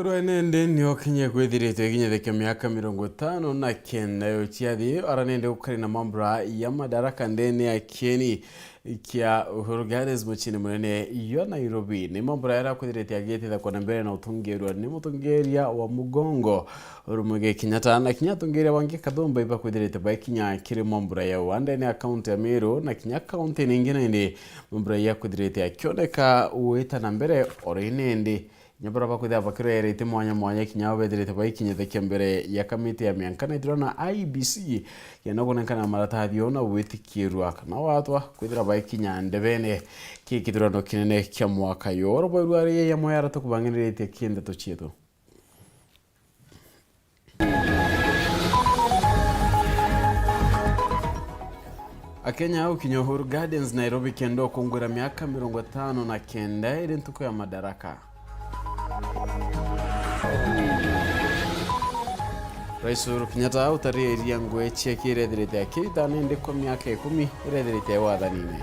Ntuko nende niyo kinye kwithirite kinyetheke miaka 59 yochiathi aranende ukari na mambura ya madaraka ndene ya kieni kia Uhuru Gardens muchini munene yo Nairobi ni mambura yara kwithirite agethitha kwa mbere na utungerwa ni mutungeria wa mugongo urumuge Kenyatta na kinyatungeria wangi kathumba ipa kwithirite ba kinya kiri mambura ya wande ni account ya Meru na kinya account nyingine ni mambura ya kwithirite akioneka uita na mbere orinende nyabara bakwithia bakirerete mwanya kinya wetherete baikinyetheke mbere ya kamiti ya miankana itirona IBC yanagonekana maratathio na witikirwa kana watwa kwithira baikinya ndebene kikitirano kinene kya mwaka yoro bwerwari ya moyara tukubangirite Nteto chietu Akenya ukinyo Uhuru Gardens Nairobi kendo kongwera miaka 59 iri ntuko ya madaraka. Rais Uhuru Kenyatta utari eria ngwe cheki irethirite akirita nende kwa miaka 10 irethirite wathanine.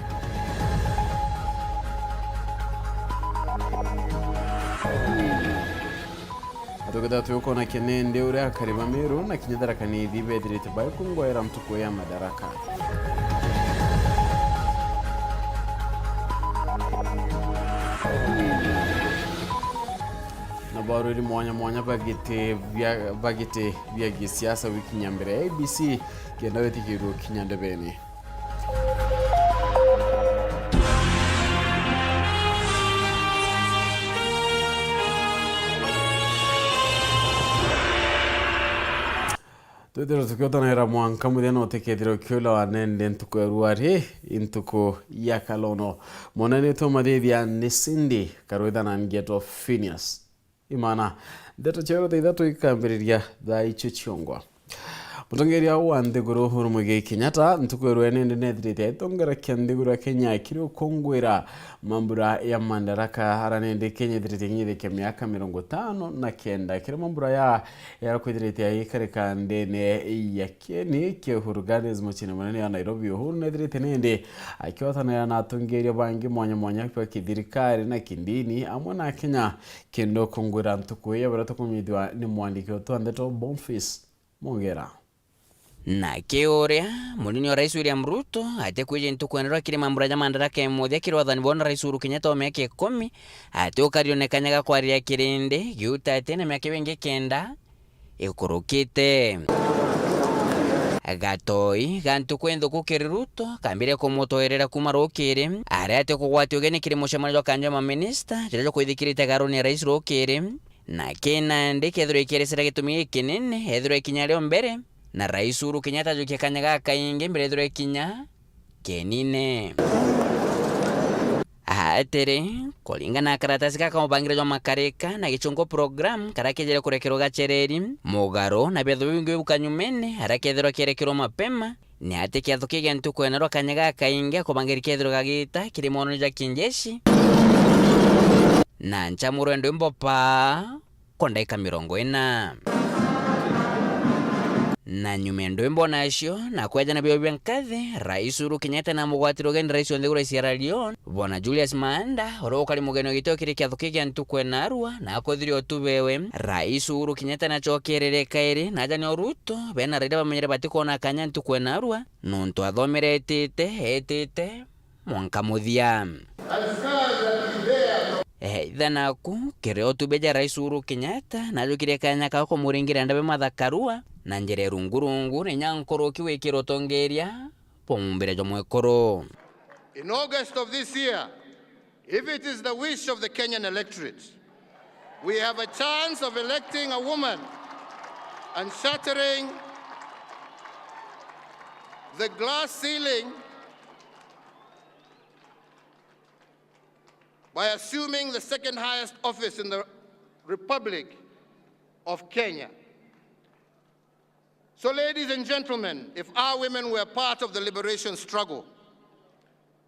Atugada tuko na kenende ure akariba Meru na kinyadara kanithi bethirite bai kungwera mtuko ya madaraka. Baruri mwanya bagite vya gisiasa wiki nyambere ABC kenda wetikiru kinyandebeni Tudero tukiotana era mwanka mutheno tekethiro kyola wanende ntuko ruari intuko yakalono monane to madethia nesindi karoithana ngeto PHINEAS IMAANA Nteto chero Ithatu ikambiriria thaa icho chiongwa mutongeria wa nthiguru Uhuru Kenyatta ntuko rwenende nethirite itongera kyanthiguru Kenya kiri ukongwira mambura ya madaraka haranende Kenya thirite nyithike miaka 59 kiri mambura ya kwithirite ikarika ndene ya kieni ke Uhuru Gardens muchini munene ya Nairobi Uhuru nethirite nende akiwathana na atongeria bangi mwanya kwa kithirikari na kindini amwe na Kenya kendo kongwira ntuko ya baratukumithwa ni mwandiki wa Nteto Bonfils Mongera na keorea munini wa Rais William Ruto ate kwije ntukwenera kiri mambura ya madaraka emothia kiri wathani bona Rais Uhuru Kenyatta wa miaka 10 ate ukarionekanyaga kwaria kirinde giuta tena miaka wengi kenda ikurukite gatoi gantu kwendo kukiri Ruto kambire kumutoerera kuma rokere ari ate kugwatio gene kiri mushamanyo kanja ma minister rero kwithikirite garoni Rais rokere na kena ndikethro ikiresera gitumie kinene ethro ikinyareo mbere na Rais Uhuru Kenyatta jukia kanyaga kainge mbere thro ikinya kenine atere kolingana karatasi kaka mubangire makareka na gichongo program karakejere kurekero gachereri mugaro na betho bingi bukanyumene harakethero kerekero mapema ni ate kiatho kige ntuko enero kanyaga kainge kubangire kethero gagita kiri mono ja kinjeshi na nchamuro ndo mbopa kondaika 40 na nyumendo imbona asho na kweja na byo byankathe Rais Uhuru Kenyatta na mugwatiro gani Rais wa Sierra Leone bona Julius Maanda oro kali mugeno gitokire kyathukikia ntukwe narua na akothiri otubewe Rais Uhuru Kenyatta na chokerere kaire na jani Ruto bena rida bamenyere batiko na kanya ntukwe narua nonto athomere etete mwanka muthia thanaku kire otubeja Rais Uhuru Kenyatta na jukire kanya kako muringira ndabe mathakarua na njere rungurungu ni nyankoroki wekiro tongeria pomumbere jo mwekoro. In August of this year, if it is the wish of the Kenyan electorate, we have a chance of electing a woman and shattering the glass ceiling by assuming the second highest office in the Republic of Kenya. So, ladies and gentlemen, if our women were part of the liberation struggle,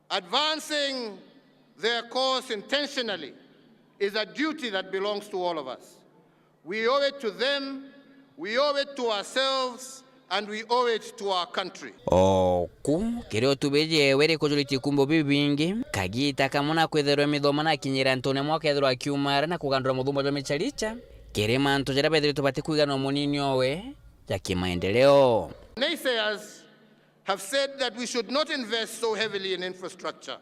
advancing their cause intentionally is a duty that belongs to all of us. We owe it to them, we owe it to ourselves, and we owe it to our country. Oku kireo tubeje were kujuliti kumbo bibingi kagita kamuna kwetherwa mithomo na kinyira ntone mwaka ethirwa akiumara na kugandura muthumba jwa micharicha kirima antu jara bethire tubati kuigana munini owe ya kimaendeleo. Naysayers have said that we should not invest so heavily in infrastructure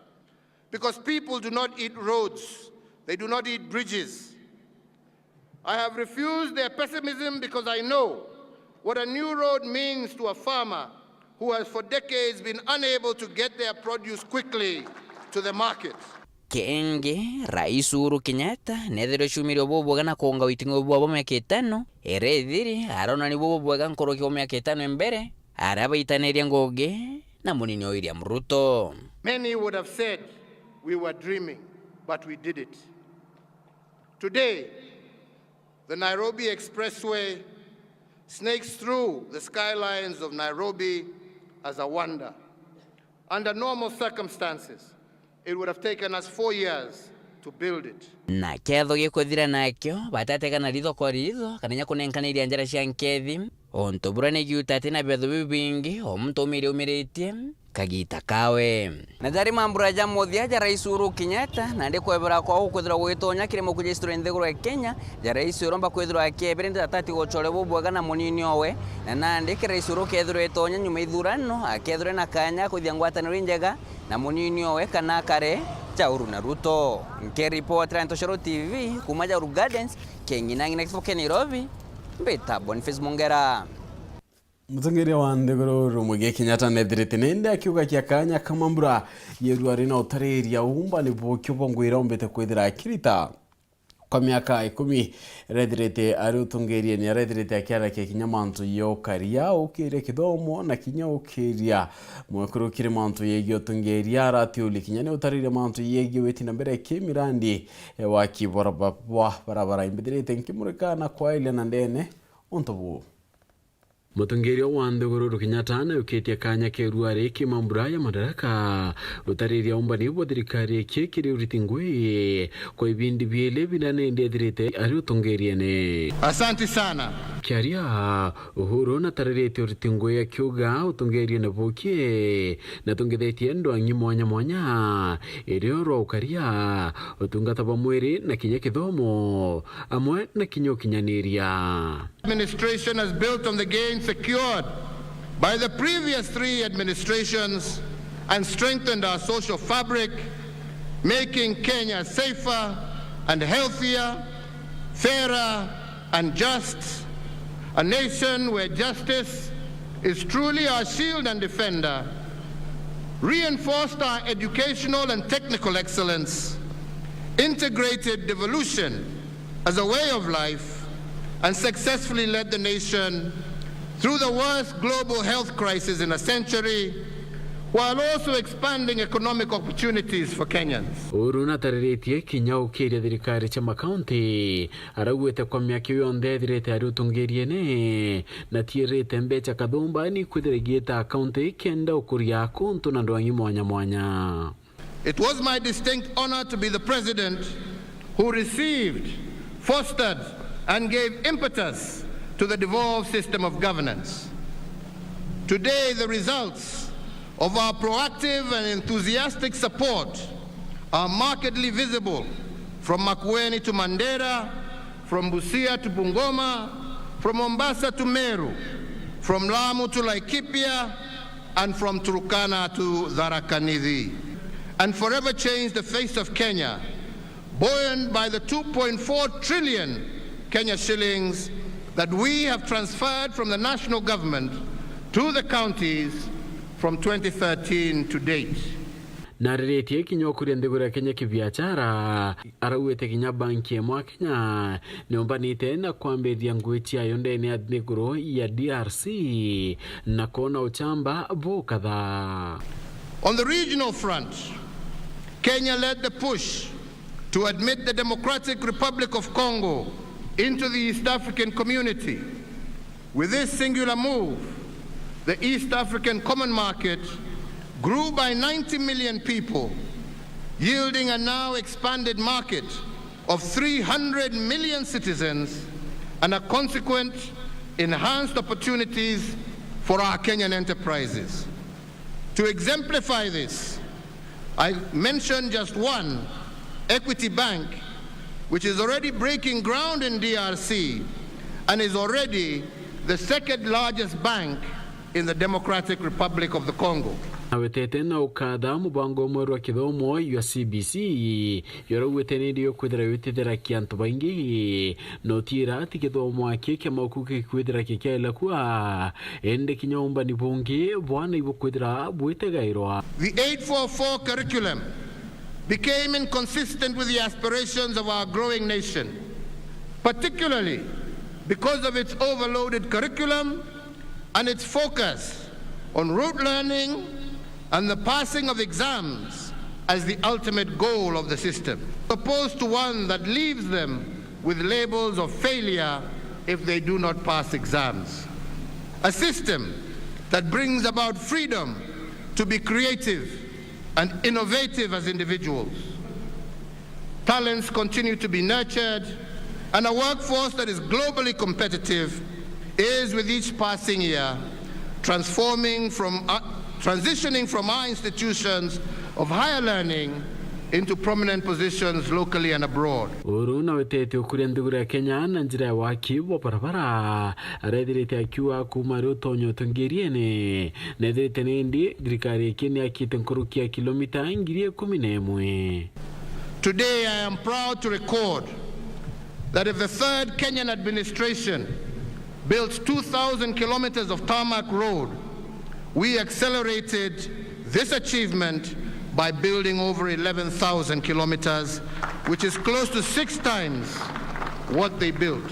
because people do not eat roads, they do not eat bridges. I have refused their pessimism because I know what a new road means to a farmer who has for decades been unable to get their produce quickly to the market. Kenge Rais Uhuru Kenyatta nethire shumiri obubwaga na konga witingo bwabo myaka 5 erethiri arona ni bubwaga nkoroki myaka 5 embere araba itaneria ngoge na munini William Ruto. Many would have said we were dreaming, but we did it. Today, the Nairobi Expressway snakes through the skylines of Nairobi as a wonder. Under normal circumstances, it would have taken us 4 years to build it. Na ketho gikuthira nakyo batateka na ritho kwa ritho kanenya kunenkaniria njara cia nkethi onto burane giutate na betho bibingi omuntu umiritie kagita kawe na jari mambura ja mothia ja Rais Uhuru Kenyatta na ndi kwebera kwa gukwithira gwitonya kirimo kujistura nthiguru ya Kenya ja Rais uromba kwithira akebere ndatati gochore bubwaga na munini owe na nandi ke Rais Uhuru kethira itonya nyuma ithurano akethira na kanya kuthia ngwataniro njega na munini owe kana kare cha Uhuru na Ruto. Nke report Nteto TV kuma Weru Gardens Kengina next for Nairobi Beta Boniface Mongera. Mutungiri wa ndegoro rumuge Kenyatta nethirite nende akiuga kia kanya kamambura yeru arina utariria umba ni bokyo bongwira umbete kwithira akirita kwa miaka 10 rethirite ari utungirie ni rethirite akiara ke kinyamantu yo karia ukire kithomo na kinya ukiria mwekuru kire mantu yegi utungiria arati uli kinyane utarire mantu yegi wetina mbere kemirandi wa kibora barabara imbedrite nkimurikana kwa ile na ndene ontobu. Mutungirio wa ndegoro Kenyatta na uketia kanya keruare kimambura ya madaraka utariria umbani bwa thirikari kiri uritingwe kwa ibindi biele binane ndethirite ari utungirie ne. Asante sana. Kiaria Uhuru na taririte uritingwe ya kiuga utungirie na bokie na tungethetie ndwangi mwanya irioro ukaria utungata bamwiri na kinya kithomo amwe na kinyo kinyaniria. Administration has built on the gains secured by the previous 3 administrations and strengthened our social fabric, making Kenya safer and healthier, fairer and just, a nation where justice is truly our shield and defender, reinforced our educational and technical excellence, integrated devolution as a way of life, and successfully led the nation through the worst global health crisis in a century, while also expanding economic opportunities for Kenyans. Uruna tariritie kinya ukiria thirikari cha makaunti arauete kwa miaka yonde thirite ari utungirie ne na tirite mbecha kathumba ni kwithirigieta kaunti kenda ukuria kuntu na ndwangi mwanya. It was my distinct honor to be the president who received, fostered and gave impetus to the devolved system of governance. Today, the results of our proactive and enthusiastic support are markedly visible from Makueni to Mandera, from Busia to Bungoma, from Mombasa to Meru, from Lamu to Laikipia, and from Turkana to Tharaka-Nithi, and forever change the face of Kenya, buoyed by the 2.4 trillion Kenya shillings that we have transferred from the national government to the counties from 2013 to date. Nariritie kinyo kuria ndegura Kenya kibiachara arauete kinya banki mwa Kenya niombanite na kwamberia ngwetia yonde ni ndeguro ya DRC na kona uchamba bo kadha. On the regional front, Kenya led the push to admit the Democratic Republic of Congo into the East African community. With this singular move, the East African Common Market grew by 90 million people, yielding a now expanded market of 300 million citizens and a consequent enhanced opportunities for our Kenyan enterprises. To exemplify this, I mentioned just one, Equity Bank, which is already breaking ground in DRC and is already the second largest bank in the Democratic Republic of the Congo. Awetete na ukadha mubango mweru wa kithomo ya CBC yorogwete ndio kwithira witithira kiantu baingi notira ati kithomo akike makuke kwithira kikaila kwa ende kinyomba ni bungi bwana ibo kwithira bwitegairwa. The 844 curriculum became inconsistent with the aspirations of our growing nation, particularly because of its overloaded curriculum and its focus on rote learning and the passing of exams as the ultimate goal of the system, opposed to one that leaves them with labels of failure if they do not pass exams. A system that brings about freedom to be creative and innovative as individuals. Talents continue to be nurtured, and a workforce that is globally competitive is, with each passing year, transitioning from our institutions of higher learning into prominent positions locally and abroad. Weru na wetete ukuria nthiguru ya Kenya na njira ya waki wa barabara arethirite akiwa kuma rutonyo tungiriene na ethirite nindi thirikari ikini akite nkurukia kilomita 11,000. Today I am proud to record that if the third Kenyan administration built 2,000 kilometers of tarmac road, we accelerated this achievement by building over 11,000 kilometers, which is close to 6 times what they built.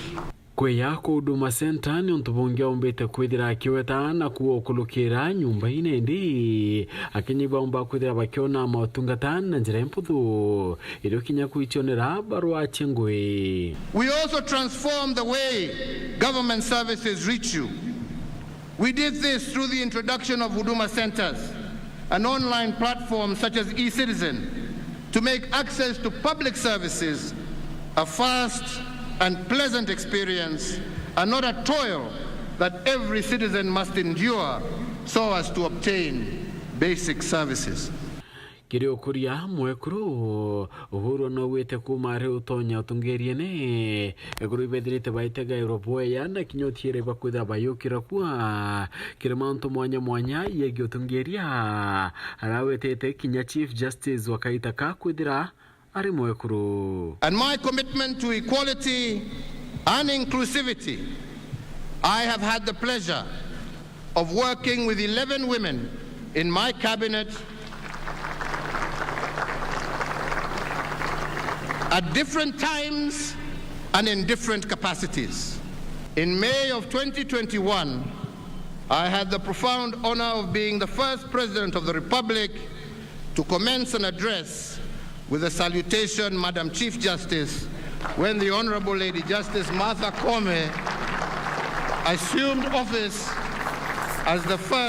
Kweya Huduma Center ni untubungia umbete kwithira akiweta na kuokulukira nyumba inendi akinyiba umba kwithira bakiona mautungata na njira mputhu irio kinya kuichonera barua chengwe. We also transformed the way government services reach you. We did this through the introduction of Huduma Centers, an online platform such as eCitizen, to make access to public services a fast and pleasant experience and not a toil that every citizen must endure so as to obtain basic services. Kirio kuria mwekuru uhuru no wete kumare utonya utungeriene eguru ibedrite baitega Europoya na kinyotiere bakwida bayokira kwa kiremanto mwanya yegi utungeria arawetete kinya Chief Justice wakaita kakwidira ari mwekuru. And my commitment to equality and inclusivity, I have had the pleasure of working with 11 women in my cabinet at different times and in different capacities. In May of 2021, I had the profound honor of being the first President of the Republic to commence an address with a salutation, Madam Chief Justice, when the Honorable Lady Justice Martha Koome assumed office as the first